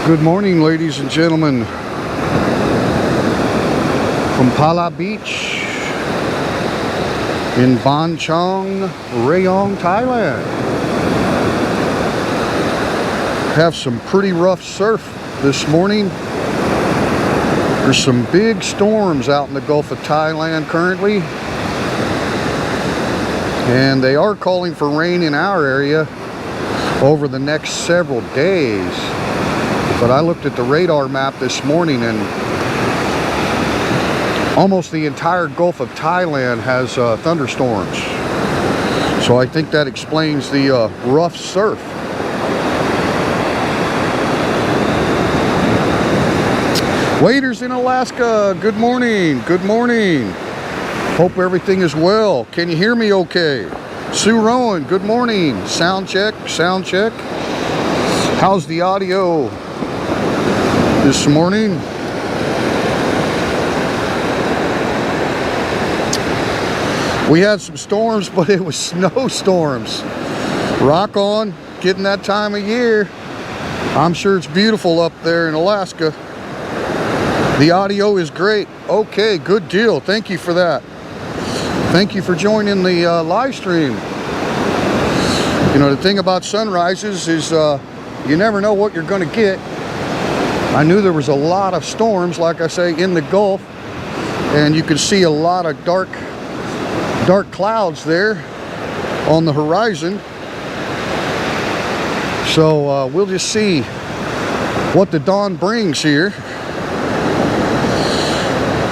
Good morning, ladies and gentlemen, from Phala Beach in Chang, Rayong, Thailand. Have some pretty rough surf this morning. There's some big storms out in the Gulf of Thailand currently, and they are calling for rain in our area over the next several days. But I looked at the radar map this morning, and almost the entire Gulf of Thailand has thunderstorms. So I think that explains the rough surf. Waders in Alaska, good morning, good morning. Hope everything is well. Can you hear me okay? Sue Rowan, good morning. Sound check, sound check. How's the audio this morning? We had some storms, but it was snowstorms. Rock on, getting that time of year. I'm sure it's beautiful up there in Alaska. The audio is great. Okay, good deal. Thank you for that. Thank you for joining the live stream. You know, the thing about sunrises is you never know what you're going to get. I knew there was a lot of storms, like I say, in the Gulf, and you could see a lot of dark clouds there on the horizon. So we'll just see what the dawn brings here.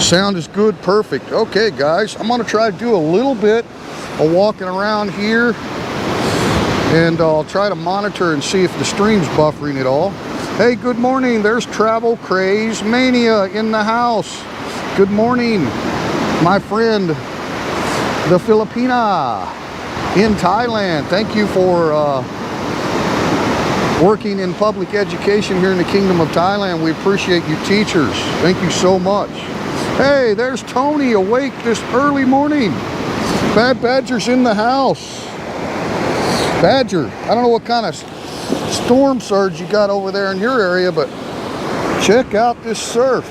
Sound is good, perfect. Okay, guys, I'm going to try to do a little bit of walking around here, and I'll try to monitor and see if the stream's buffering at all. Hey, good morning. There's Travel Craze Mania in the house. Good morning, my friend, the Filipina in Thailand. Thank you for working in public education here in the Kingdom of Thailand. We appreciate you teachers. Thank you so much. Hey, there's Tony awake this early morning. Bad Badger's in the house. Badger, I don't know what kind of storm surge you got over there in your area, but check out this surf.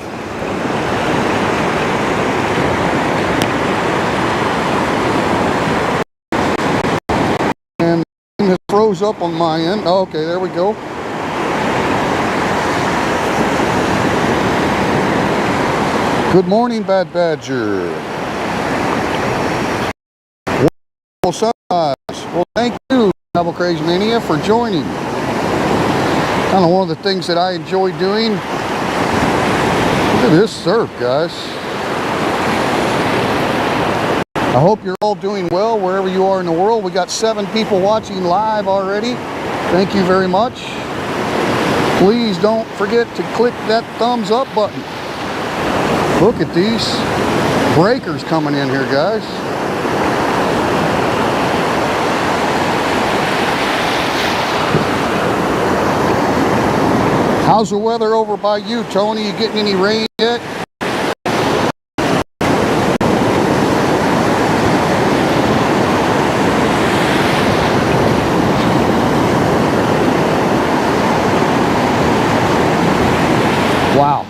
And it froze up on my end. Oh, okay, there we go. Good morning, Bad Badger. Well, sunrise. Well, thank you, Travel Craze Mania, for joining. Kind of one of the things that I enjoy doing. Look at this surf, guys. I hope you're all doing well wherever you are in the world. We got 7 people watching live already. Thank you very much. Please don't forget to click that thumbs up button. Look at these breakers coming in here, guys. How's the weather over by you, Tony? You getting any rain yet? Wow.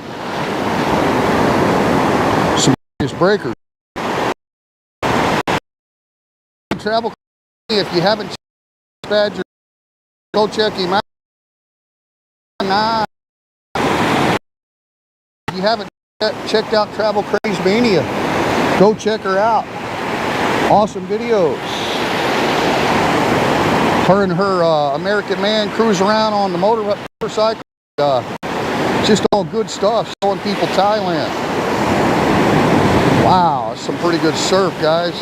Some breakers. Travel, if you haven't checked Badger, go check him out. Nah. If you haven't checked out Travel Craze Mania, go check her out. Awesome videos. Her and her American man cruise around on the motorcycle. Just all good stuff, showing people Thailand. Wow, that's some pretty good surf, guys.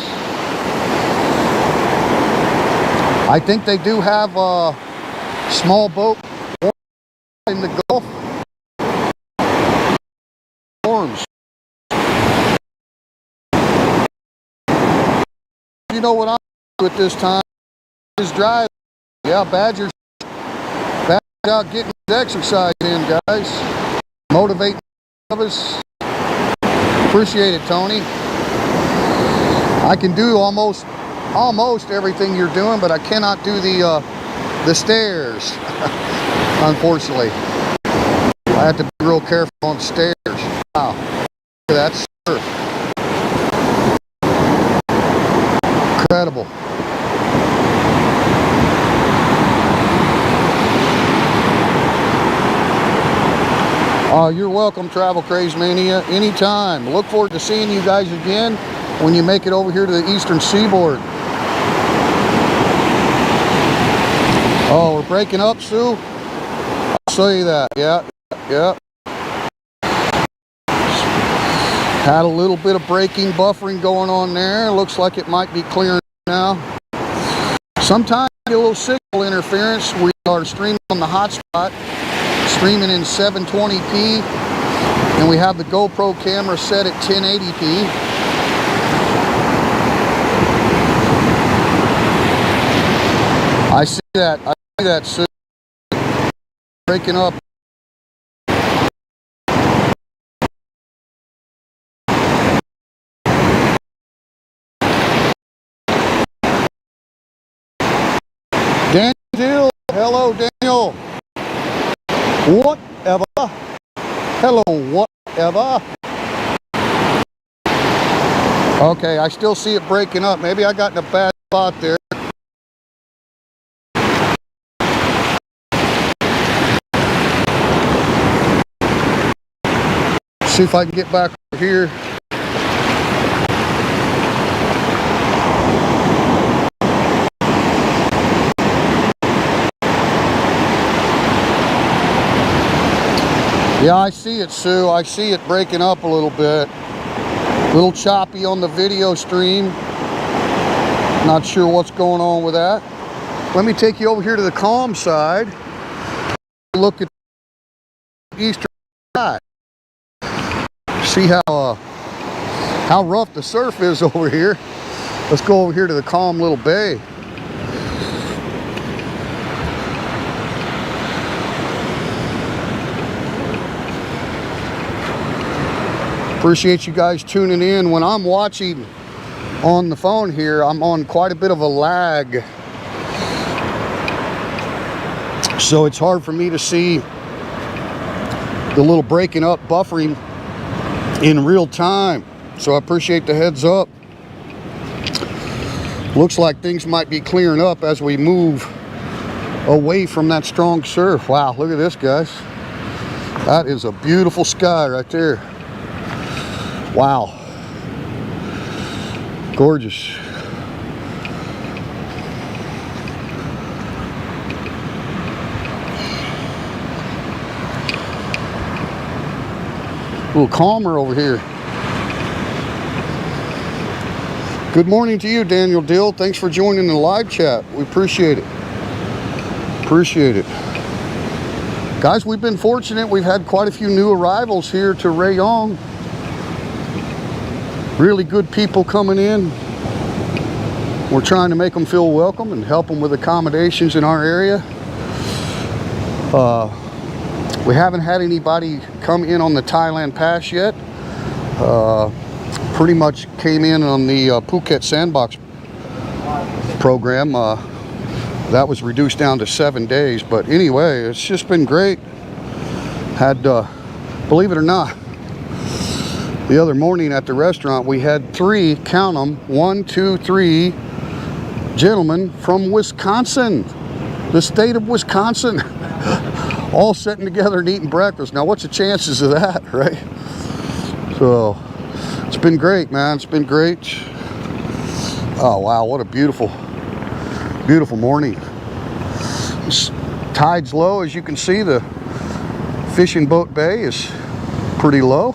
I think they do have a small boat in the Gulf. Storms. You know what I'm doing at this time is driving. Yeah, Badger's out getting his exercise in, guys. Motivating others. Appreciate it, Tony. I can do almost everything you're doing, but I cannot do the stairs, unfortunately. I have to be real careful on stairs. Wow, look at that surf. Incredible. You're welcome, Travel Craze Mania, anytime. Look forward to seeing you guys again when you make it over here to the Eastern Seaboard. Oh, we're breaking up, Sue? I'll show you that. Yeah. Had a little bit of braking, buffering going on there. Looks like it might be clearing now. Sometimes you get a little signal interference. We are streaming on the hotspot, streaming in 720p, and we have the GoPro camera set at 1080p. I see that soon. Breaking up. Daniel, hello Daniel. Whatever. Hello, whatever. Okay, I still see it breaking up. Maybe I got in a bad spot there. See if I can get back over here. Yeah, I see it, Sue. I see it breaking up a little bit. A little choppy on the video stream. Not sure what's going on with that. Let me take you over here to the calm side. Look at the eastern side. See how rough the surf is over here. Let's go over here to the calm little bay. Appreciate you guys tuning in. When I'm watching on the phone here, I'm on quite a bit of a lag. So it's hard for me to see the little breaking up, buffering in real time. So I appreciate the heads up. Looks like things might be clearing up as we move away from that strong surf. Wow, look at this, guys. That is a beautiful sky right there. Wow. Gorgeous. A little calmer over here. Good morning to you, Daniel Dill. Thanks for joining the live chat. We appreciate it. Appreciate it. Guys, we've been fortunate. We've had quite a few new arrivals here to Rayong. Really good people coming in. We're trying to make them feel welcome and help them with accommodations in our area. We haven't had anybody come in on the Thailand Pass yet. Pretty much came in on the Phuket Sandbox program. That was reduced down to 7 days. But anyway, it's just been great. Had, believe it or not, the other morning at the restaurant, we had 3, count them, 1, 2, 3 gentlemen from Wisconsin, the state of Wisconsin, all sitting together and eating breakfast. Now, what's the chances of that, right? So, it's been great, man. It's been great. Oh, wow, what a beautiful, beautiful morning. This tide's low, as you can see. The fishing boat bay is pretty low.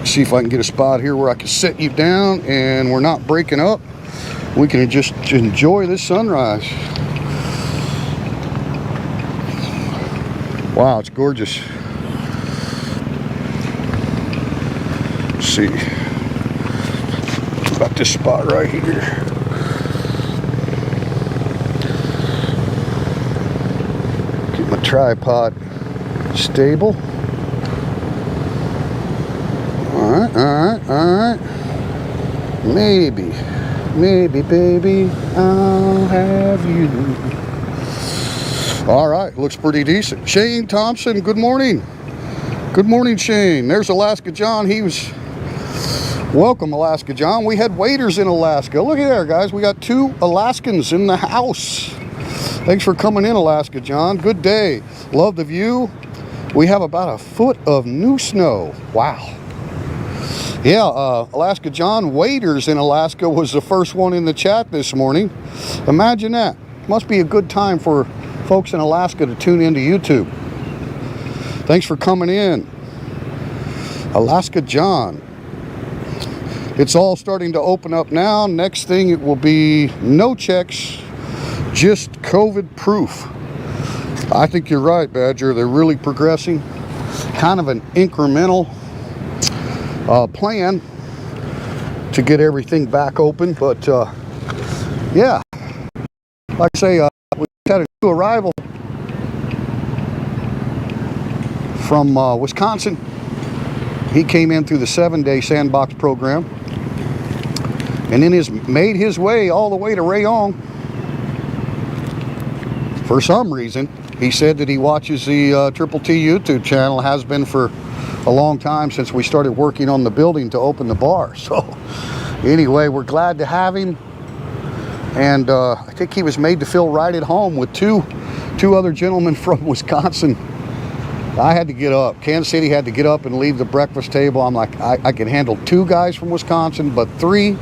See if I can get a spot here where I can set you down and we're not breaking up. We can just enjoy this sunrise. Wow, it's gorgeous. Let's see about this spot right here. Get my tripod stable. All right. Maybe, baby, I'll have you. All right, looks pretty decent. Shane Thompson, good morning. Good morning, Shane. There's Alaska John. Welcome, Alaska John. We had waiters in Alaska. Look at there, guys. We got 2 Alaskans in the house. Thanks for coming in, Alaska John. Good day. Love the view. We have about a foot of new snow. Wow. Yeah, Alaska John, waiters in Alaska was the first one in the chat this morning. Imagine that. Must be a good time for folks in Alaska to tune into YouTube. Thanks for coming in, Alaska John. It's all starting to open up now. Next thing, it will be no checks, just COVID proof. I think you're right, Badger. They're really progressing. Kind of an incremental plan to get everything back open. But yeah, like I say, we had a new arrival from Wisconsin. He came in through the 7-day sandbox program and then made his way all the way to Rayong. For some reason, he said that he watches the Triple T YouTube channel, has been for a long time, since we started working on the building to open the bar. So anyway, we're glad to have him. And I think he was made to feel right at home with two other gentlemen from Wisconsin. I had to get up. Kansas City had to get up and leave the breakfast table. I'm like, I can handle 2 guys from Wisconsin, but 3?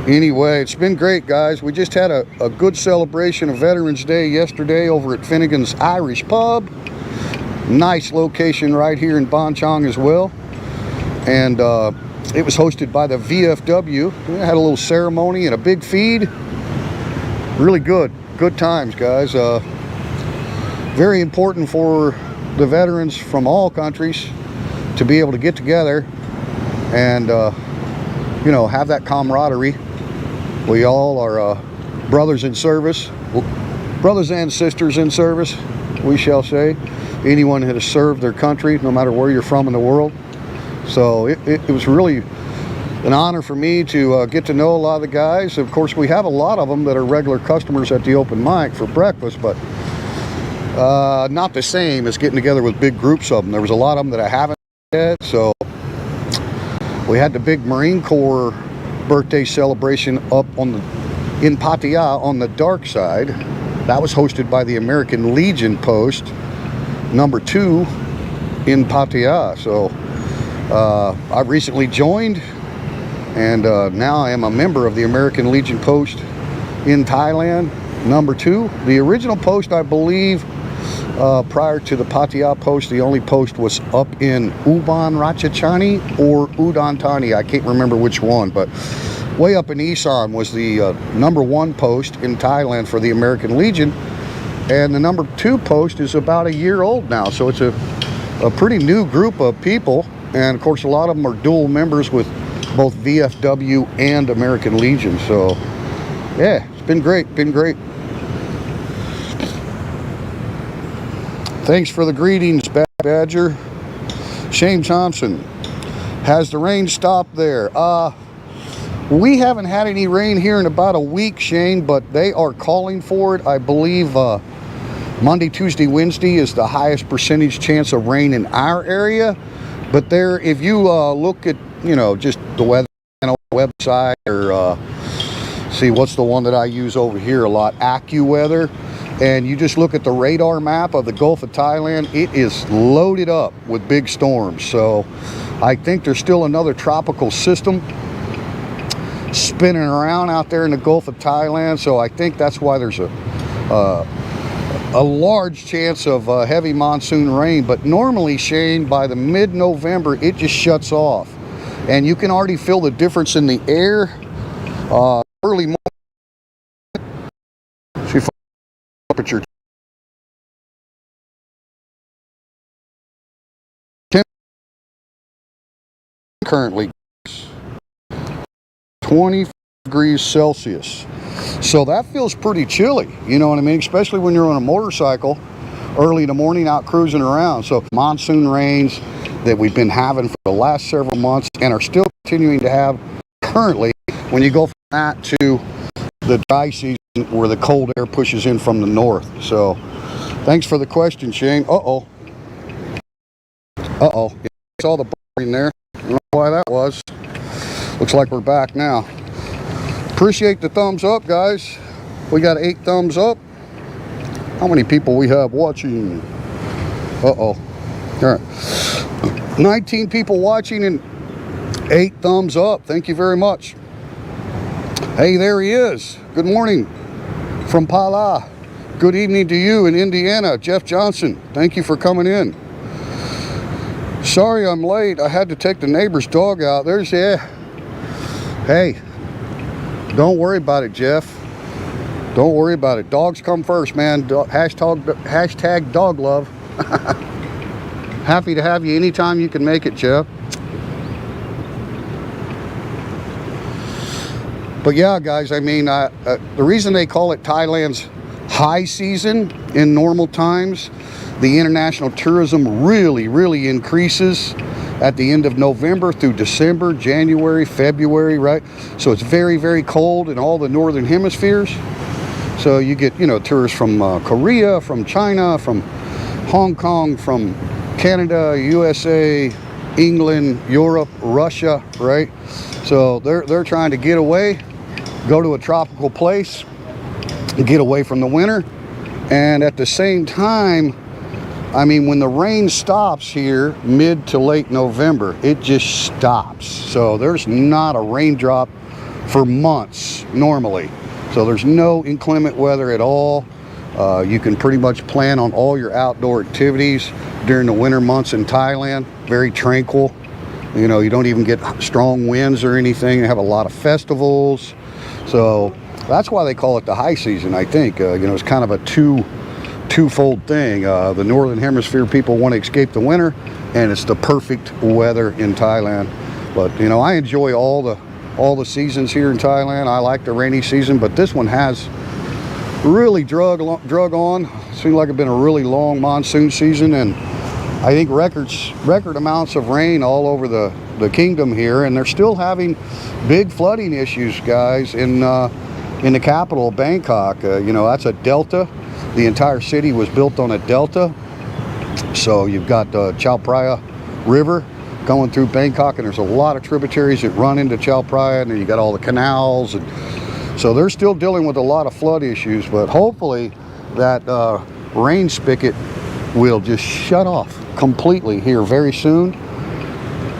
Anyway, it's been great, guys. We just had a good celebration of Veterans Day yesterday over at Finnegan's Irish Pub. Nice location right here in Chang as well. And it was hosted by the VFW. We had a little ceremony and a big feed. Really good. Good times, guys. Very important for the veterans from all countries to be able to get together and you know, have that camaraderie. We all are brothers in service, brothers and sisters in service, we shall say. Anyone that has served their country, no matter where you're from in the world. So it was really an honor for me to get to know a lot of the guys. Of course, we have a lot of them that are regular customers at the open mic for breakfast, but not the same as getting together with big groups of them. There was a lot of them that I haven't yet. So we had the big Marine Corps birthday celebration up in Pattaya on the dark side. That was hosted by the American Legion post number 2 in Pattaya. So I recently joined, and now I am a member of the American Legion post in Thailand, number 2. The original post, I believe, prior to the Pattaya post, the only post was up in Ubon Ratchathani or Udon Thani. I can't remember which one, but way up in Isan was the number 1 post in Thailand for the American Legion. And the number 2 post is about a year old now. So it's a pretty new group of people. And of course, a lot of them are dual members with both VFW and American Legion. So yeah, it's been great, been great. Thanks for the greetings, Badger. Shane Thompson, has the rain stopped there? We haven't had any rain here in about a week, Shane, but they are calling for it. I believe Monday, Tuesday, Wednesday is the highest percentage chance of rain in our area. But there, if you look at, you know, just the weather channel website, or see, what's the one that I use over here a lot, AccuWeather, and you just look at the radar map of the Gulf of Thailand, it is loaded up with big storms. So I think there's still another tropical system spinning around out there in the Gulf of Thailand. So I think that's why there's a large chance of heavy monsoon rain. But normally, Shane, by the mid-November, it just shuts off. And you can already feel the difference in the air early morning. See if temperature currently 20 degrees Celsius. So that feels pretty chilly, you know what I mean? Especially when you're on a motorcycle early in the morning out cruising around. So monsoon rains that we've been having for the last several months and are still continuing to have currently, when you go from that to the dry season where the cold air pushes in from the north. So thanks for the question, Chang. Uh-oh. Uh-oh. Yeah, I saw the in there. I don't know why that was. Looks like we're back now. Appreciate the thumbs up, guys. We got 8 thumbs up. How many people we have watching? Uh-oh. All right. 19 people watching and 8 thumbs up. Thank you very much. Hey, there he is. Good morning from Phala. Good evening to you in Indiana, Jeff Johnson. Thank you for coming in. Sorry I'm late. I had to take the neighbor's dog out. There's, yeah. Hey, don't worry about it, Jeff. Don't worry about it. Dogs come first, man. Hashtag dog love. Happy to have you anytime you can make it, Jeff. But yeah, guys, I mean, the reason they call it Thailand's high season in normal times, the international tourism really increases at the end of November through December, January, February, right? So it's very cold in all the northern hemispheres. So you get, you know, tourists from Korea, from China, from Hong Kong, from Canada, USA, England, Europe, Russia, right? So they're trying to get away, go to a tropical place, get away from the winter. And at the same time, I mean, when the rain stops here mid to late November, it just stops. So there's not a raindrop for months normally. So there's no inclement weather at all. You can pretty much plan on all your outdoor activities during the winter months in Thailand. Very tranquil. You know, you don't even get strong winds or anything. They have a lot of festivals. So that's why they call it the high season, I think. You know, it's kind of a twofold thing. The northern hemisphere people want to escape the winter, and it's the perfect weather in Thailand. But you know, I enjoy all the seasons here in Thailand. I like the rainy season, but this one has really drug on. Seems like it's been a really long monsoon season, and I think record amounts of rain all over the kingdom here, and they're still having big flooding issues, guys, in the capital, Bangkok. You know, that's a delta. The entire city was built on a delta. So you've got the Chao Phraya River going through Bangkok, and there's a lot of tributaries that run into Chao Phraya, and then you got all the canals, and so they're still dealing with a lot of flood issues. But hopefully that rain spigot will just shut off completely here very soon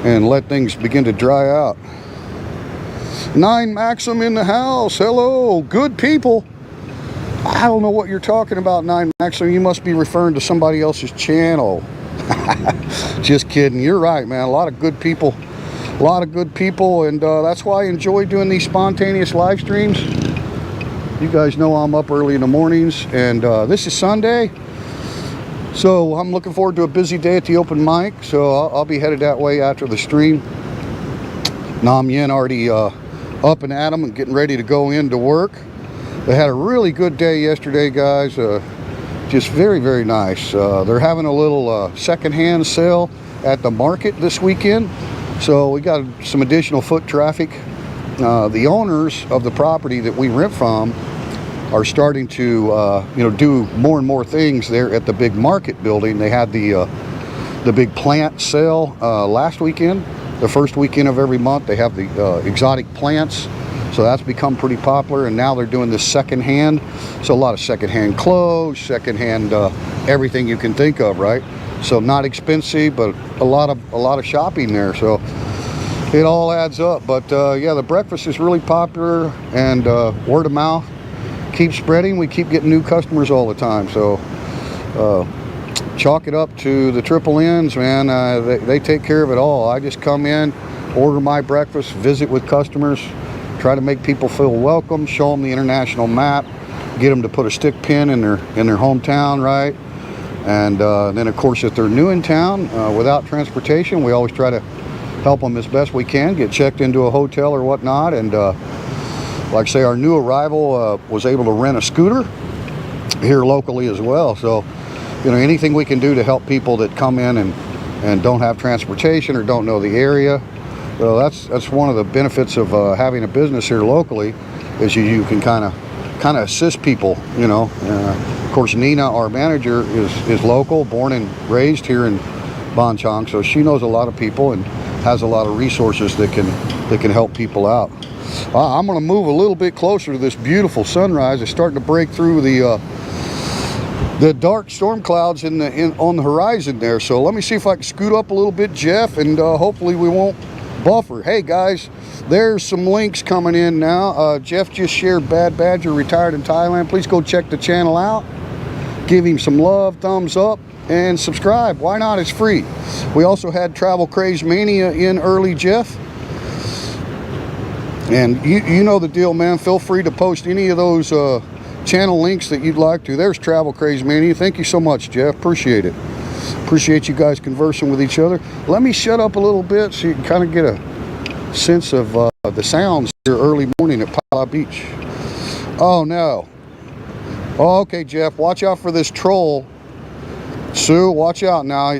and let things begin to dry out. 9 Maxim in the house. Hello, good people. I don't know what you're talking about, 9 Maxim. You must be referring to somebody else's channel. Just kidding. You're right, man. A lot of good people. A lot of good people, and that's why I enjoy doing these spontaneous live streams. You guys know I'm up early in the mornings, and this is Sunday. So I'm looking forward to a busy day at the open mic. So I'll be headed that way after the stream. Nam Yen already up and at 'em and getting ready to go into work. They had a really good day yesterday, guys. Just very nice. They're having a little secondhand sale at the market this weekend. So we got some additional foot traffic. The owners of the property that we rent from are starting to you know, do more and more things there at the big market building. They had the big plant sale last weekend. The first weekend of every month they have the exotic plants. So that's become pretty popular, and now they're doing this secondhand. So a lot of secondhand clothes, secondhand everything you can think of, right? So not expensive, but a lot of shopping there. So it all adds up. But yeah, the breakfast is really popular, and word of mouth keeps spreading. We keep getting new customers all the time. So chalk it up to the Triple N's, man. They take care of it all. I just come in, order my breakfast, visit with customers, try to make people feel welcome, show them the international map, get them to put a stick pin in their hometown, right? And then of course, if they're new in town without transportation, we always try to help them as best we can, get checked into a hotel or whatnot. And like I say, our new arrival was able to rent a scooter here locally as well. So, you know, anything we can do to help people that come in and don't have transportation or don't know the area. So that's one of the benefits of having a business here locally, is you can kind of kind of assist people, you know. Of course, Nina, our manager, is local, born and raised here in Chang, so she knows a lot of people and has a lot of resources that can help people out. I'm going to move a little bit closer to this beautiful sunrise. It's starting to break through the dark storm clouds on the horizon there. So let me see if I can scoot up a little bit, Jeff, and hopefully we won't buffer. Hey guys, there's some links coming in now. Jeff just shared Bad Badger retired in Thailand. Please go check the channel out. Give him some love, thumbs up, and subscribe. Why not? It's free. We also had Travel Craze Mania in early, Jeff. And you know the deal, man. Feel free to post any of those channel links that you'd like to. There's Travel Craze Mania. Thank you so much, Jeff. Appreciate it. Appreciate you guys conversing with each other. Let me shut up a little bit so you can kind of get a sense of the sounds here early morning at Phala Beach. Oh, no. Oh, okay, Jeff. Watch out for this troll. Sue, watch out now.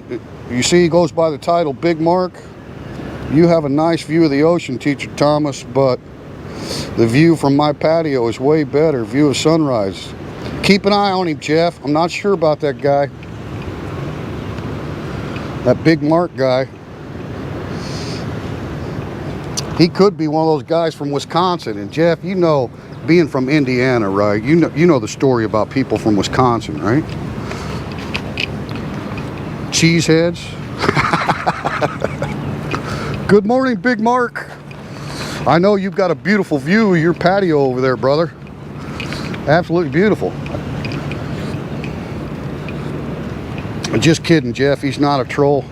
You see he goes by the title Big Mark. You have a nice view of the ocean, Teacher Thomas, but the view from my patio is way better. View of sunrise. Keep an eye on him, Jeff. I'm not sure about that guy. That Big Mark guy. He could be one of those guys from Wisconsin. And Jeff, you know, being from Indiana, right? You know the story about people from Wisconsin, right? Cheeseheads. Good morning, Big Mark. I know you've got a beautiful view of your patio over there, brother. Absolutely beautiful. Just kidding, Jeff. He's not a troll.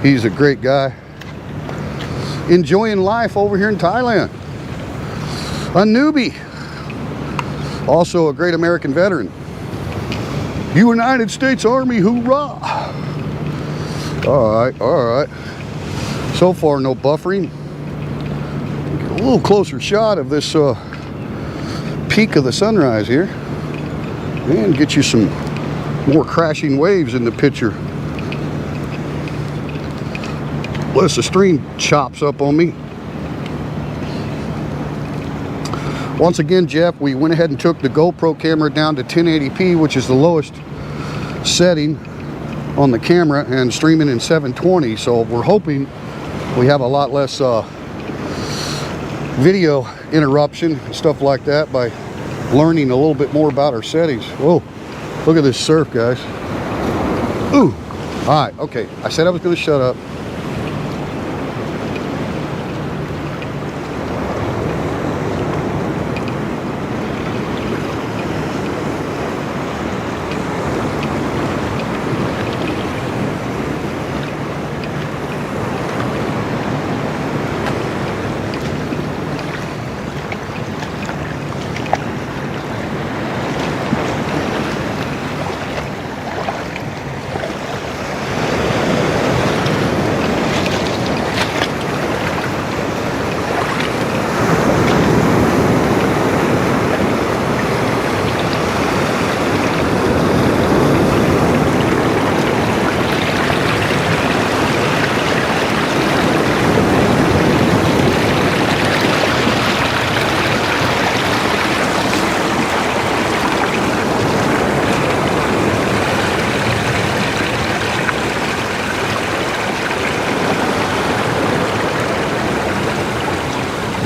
He's a great guy. Enjoying life over here in Thailand. A newbie. Also a great American veteran. United States Army, hoorah! All right, all right. So far, no buffering. Get a little closer shot of this peak of the sunrise here, and get you some more crashing waves in the picture. Unless the stream chops up on me. Once again, Jeff, we went ahead and took the GoPro camera down to 1080p, which is the lowest setting on the camera, and streaming in 720. So we're hoping we have a lot less video interruption and stuff like that by learning a little bit more about our settings. Whoa, look at this surf, guys. Ooh. All right, okay. I said I was going to shut up.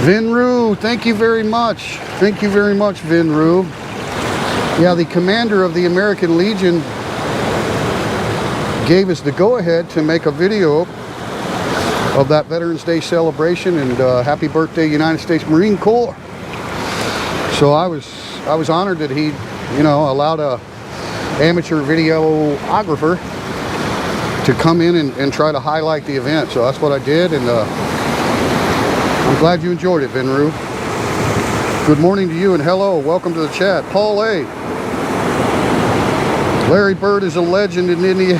Vinru, thank you very much. Thank you very much, Vinru. Yeah, the commander of the American Legion gave us the go-ahead to make a video of that Veterans Day celebration, and happy birthday, United States Marine Corps. So I was honored that he, you know, allowed a amateur videographer to come in and try to highlight the event. So that's what I did, and I'm glad you enjoyed it, Vinru. Good morning to you, and hello, welcome to the chat. Paul A. Larry Bird is a legend in Indiana.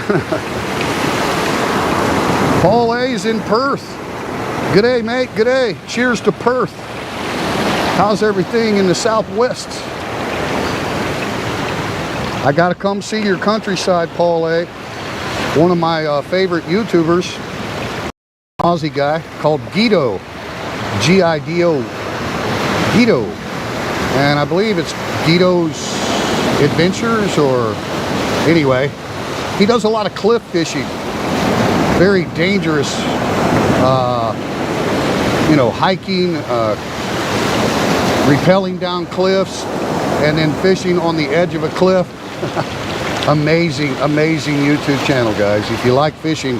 Paul A is in Perth. G'day, mate, g'day. Cheers to Perth. How's everything in the Southwest? I gotta come see your countryside, Paul A. One of my favorite YouTubers, Aussie guy called Guido. G-I-D-O. Guido. and I believe it's Guido's Adventures, or anyway, he does a lot of cliff fishing. Very dangerous, you know, hiking, rappelling down cliffs, and then fishing on the edge of a cliff. Amazing YouTube channel, guys. If you like fishing,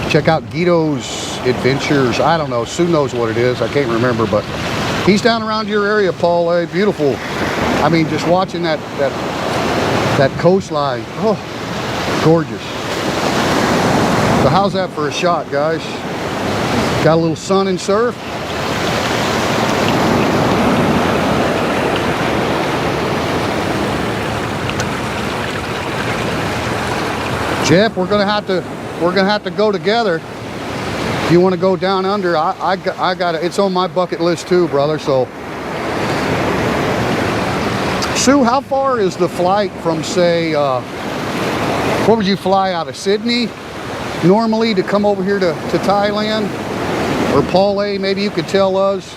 check out Guido's Adventures. I don't know, Sue knows what it is, I can't remember, but he's down around your area, Phala. Beautiful. I mean, just watching that coastline, oh, gorgeous. So how's that for a shot, guys? Got a little sun and surf. Jeff, we're gonna have to go together. If you want to go down under, I got it. It's on my bucket list too, brother. So, Sue, how far is the flight from, say, what would you fly out of Sydney normally to come over here to Thailand? Or Phala, maybe you could tell us.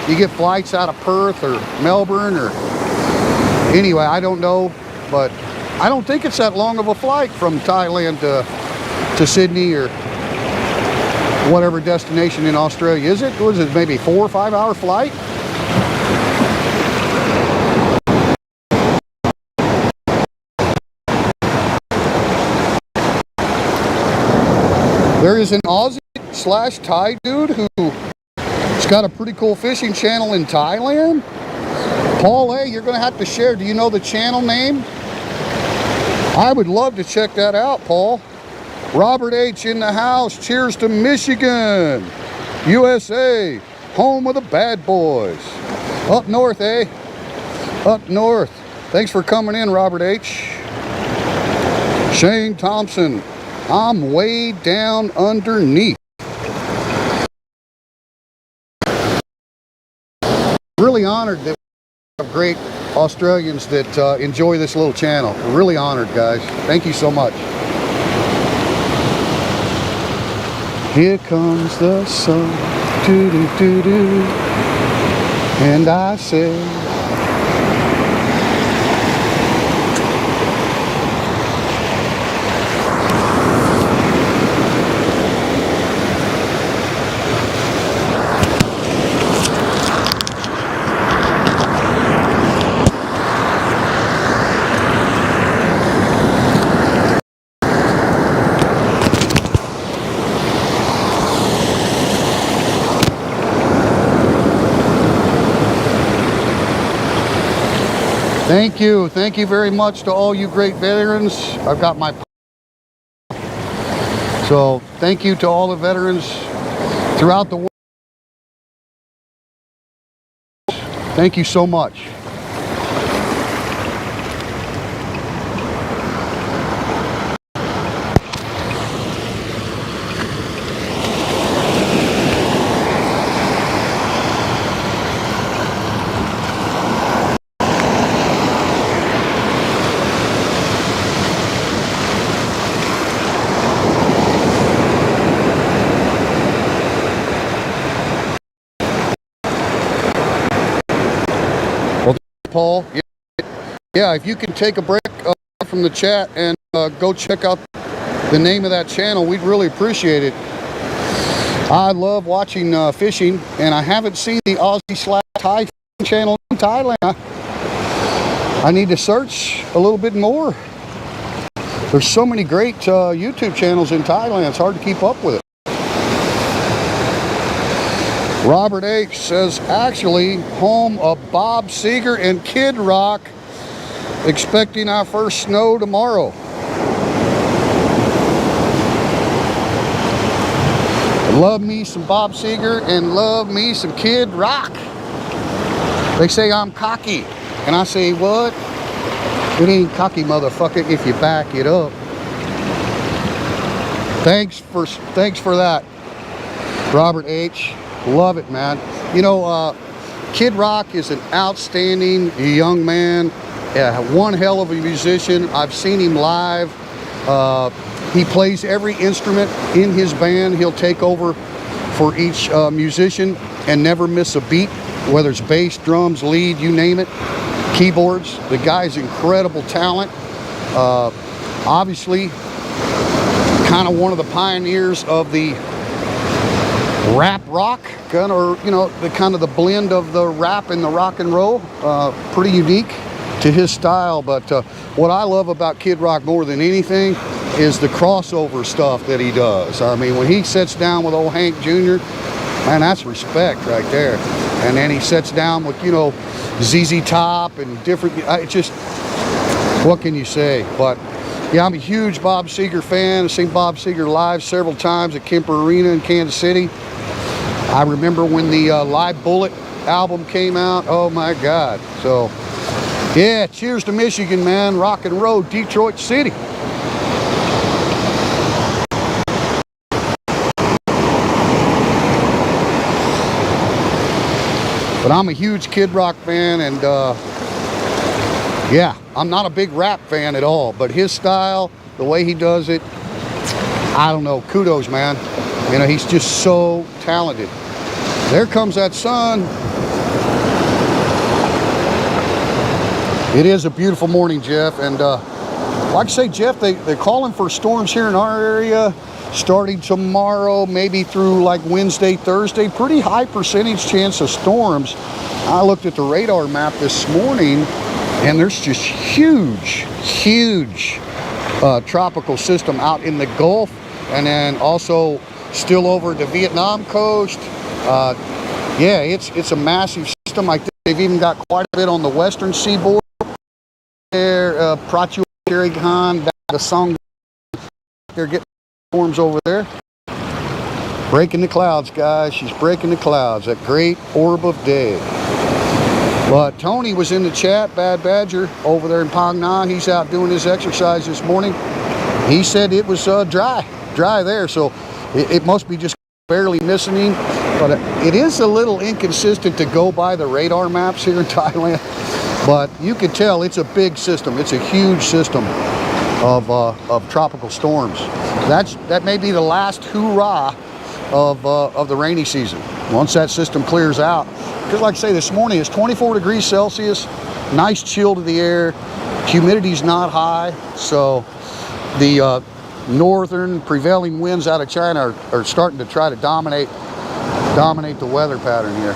You get flights out of Perth or Melbourne, or anyway, I don't know, but I don't think it's that long of a flight from Thailand to Sydney or whatever destination in Australia. Is it? Was it maybe 4 or 5 hour flight? There is an Aussie/Thai dude who's got a pretty cool fishing channel in Thailand. Phala, you're going to have to share. Do you know the channel name? I would love to check that out, Paul. Robert H. in the house. Cheers to Michigan, USA, home of the bad boys. Up north, eh? Up north. Thanks for coming in, Robert H. Shane Thompson. I'm way down underneath. Really honored that we have great Australians that enjoy this little channel. Really honored, guys. Thank you so much. Here comes the sun, doo doo doo doo, and I say, thank you very much to all you great veterans. I've got my, so thank you to all the veterans throughout the world. Thank you so much. Paul, yeah, if you can take a break from the chat and go check out the name of that channel, we'd really appreciate it. I love watching fishing, and I haven't seen the Aussie/Thai channel in Thailand. I need to search a little bit more. There's so many great YouTube channels in Thailand, it's hard to keep up with it. Robert H. says, actually, home of Bob Seeger and Kid Rock, expecting our first snow tomorrow. Love me some Bob Seeger and love me some Kid Rock. They say I'm cocky, and I say, what? It ain't cocky, motherfucker, if you back it up. Thanks for that, Robert H. Love it, man. You know, Kid Rock is an outstanding young man, one hell of a musician. I've seen him live. He plays every instrument in his band. He'll take over for each musician and never miss a beat, whether it's bass, drums, lead, you name it, keyboards. The guy's incredible talent. Obviously, kind of one of the pioneers of the rap rock, or you know, the kind of the blend of the rap and the rock and roll. Pretty unique to his style. But what I love about Kid Rock more than anything is the crossover stuff that he does. I mean, when he sits down with old Hank Jr., man, that's respect right there. And then he sits down with, you know, ZZ Top and different, just, what can you say? But yeah, I'm a huge Bob Seger fan. I've seen Bob Seger live several times at Kemper Arena in Kansas City. I remember when the Live Bullet album came out. Oh my God. So yeah, cheers to Michigan, man. Rock and roll, Detroit City. But I'm a huge Kid Rock fan, and yeah, I'm not a big rap fan at all, but his style, the way he does it, I don't know, kudos, man. You know, he's just so talented. There comes that sun. It is a beautiful morning, Jeff, and like I say, Jeff, they're calling for storms here in our area starting tomorrow, maybe through like Wednesday, Thursday. Pretty high percentage chance of storms. I looked at the radar map this morning, and there's just huge tropical system out in the Gulf, and then also still over the Vietnam coast. Yeah, it's a massive system. I think they've even got quite a bit on the western seaboard there, Prachu, Khan, the Song. They're getting storms over there. Breaking the clouds, guys. She's breaking the clouds. That great orb of day. But Tony was in the chat, Bad Badger, over there in Pang Nan. He's out doing his exercise this morning. He said it was dry there, so it must be just barely missing. But it is a little inconsistent to go by the radar maps here in Thailand. But you can tell it's a big system. It's a huge system of tropical storms. That may be the last hoorah of the rainy season. Once that system clears out, because like I say, this morning it's 24 degrees Celsius, nice chill to the air, humidity's not high, so the northern prevailing winds out of China are starting to try to dominate the weather pattern here.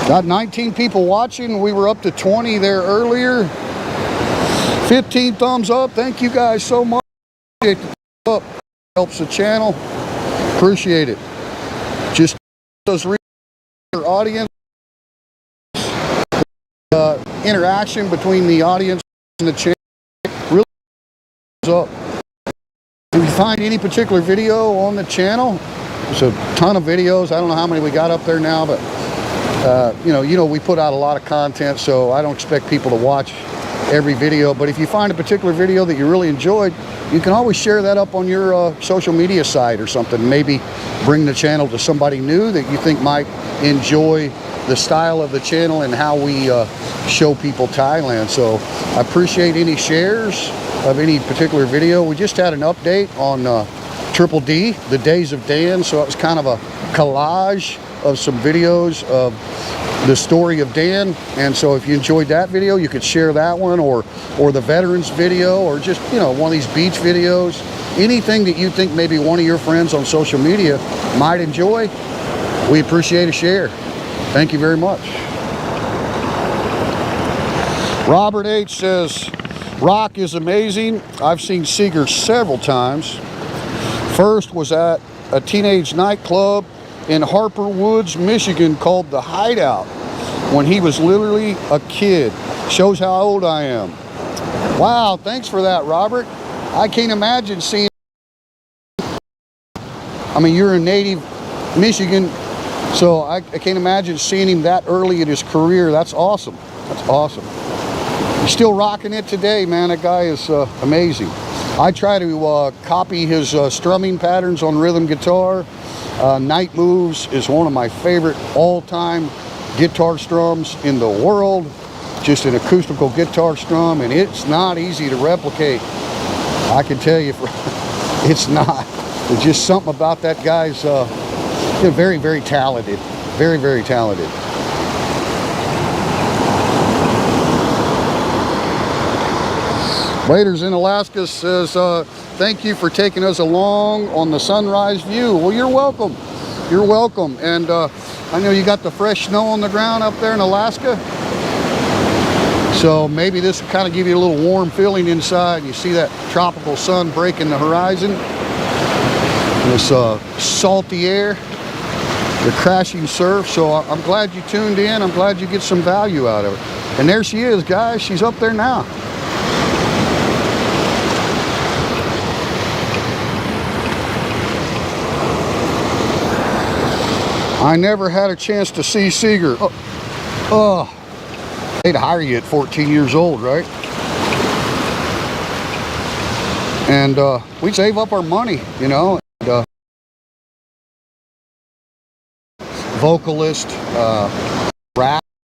Got 19 people watching. We were up to 20 there earlier. 15 thumbs up. Thank you guys so much. Appreciate the thumbs up. Helps the channel. Appreciate it. Just does reach your audience. Interaction between the audience and the channel really up. If you find any particular video on the channel, there's a ton of videos. I don't know how many we got up there now, but you know, we put out a lot of content, so I don't expect people to watch every video. But if you find a particular video that you really enjoyed, you can always share that up on your social media site or something. Maybe bring the channel to somebody new that you think might enjoy the style of the channel and how we show people Thailand. So I appreciate any shares of any particular video. We just had an update on Triple D, the Days of Dan, so it was kind of a collage of some videos of the story of Dan. And so if you enjoyed that video, you could share that one, or the veterans video, or just, you know, one of these beach videos. Anything that you think maybe one of your friends on social media might enjoy, we appreciate a share. Thank you very much. Robert H says, rock is amazing. I've seen Seger several times. First was at a teenage nightclub in Harper Woods, Michigan called The Hideout when he was literally a kid. Shows how old I am. Wow, thanks for that, Robert. I can't imagine seeing, I mean, you're a native Michigan, so I can't imagine seeing him that early in his career. That's awesome. That's awesome. He's still rocking it today, man. That guy is amazing. I try to copy his strumming patterns on rhythm guitar. Night Moves is one of my favorite all-time guitar strums in the world. Just an acoustical guitar strum, and it's not easy to replicate. I can tell you, it's not. There's just something about that guy's, very, very talented. Very, very talented. Waiters in Alaska says, thank you for taking us along on the sunrise view. Well, you're welcome. You're welcome. And I know you got the fresh snow on the ground up there in Alaska. So maybe this will kind of give you a little warm feeling inside. You see that tropical sun breaking the horizon. This salty air, the crashing surf. So I'm glad you tuned in. I'm glad you get some value out of it. And there she is, guys. She's up there now. I never had a chance to see Seeger. They'd hire you at 14 years old, right? And we save up our money, you know. And, vocalist, rap.